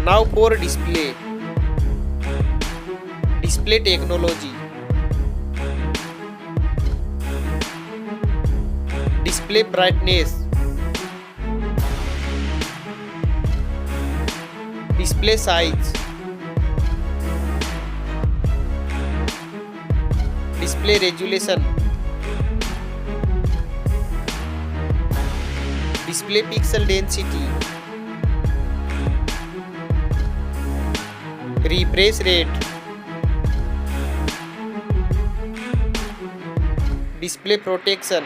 Now for display. Display technology. Display brightness. Display size. Display resolution. Display pixel density. Refresh rate. Display protection.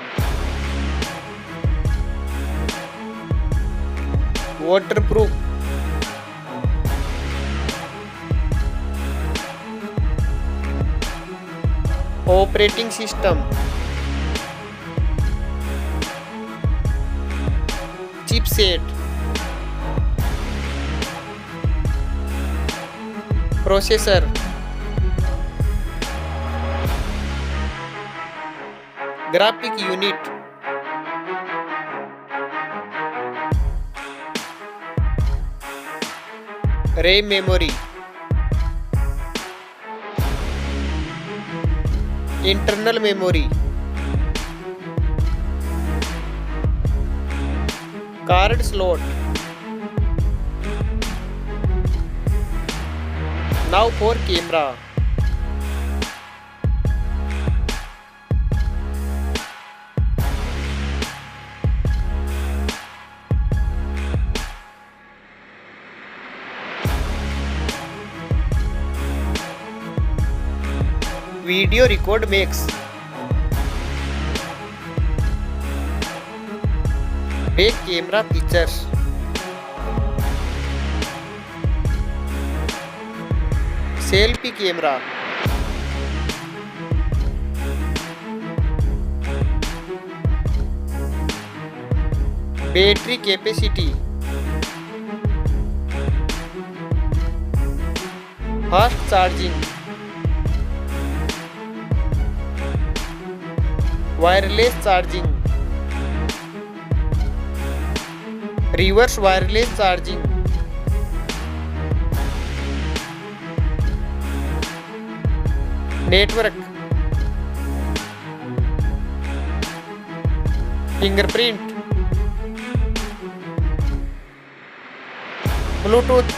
Waterproof. Operating system. Chipset. Processor. Graphic unit. RAM memory. Internal memory. Card slot. Now for camera. Video record makes. Back camera features. Selfie camera. Battery capacity. Fast charging. Wireless charging. Reverse wireless charging. Network. Fingerprint. Bluetooth.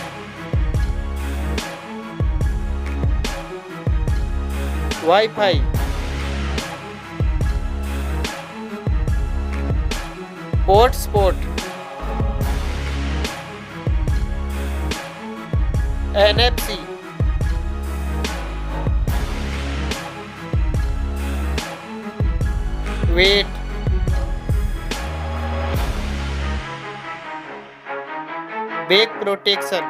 Wi-Fi. Hotspot. NFC. Weight. Back protection.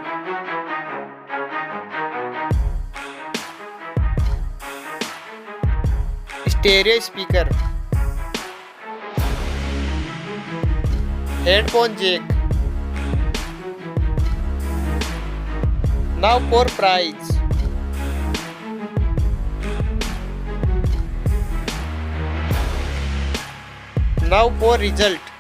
Stereo speaker. Headphone jack. Now for price. Now for result.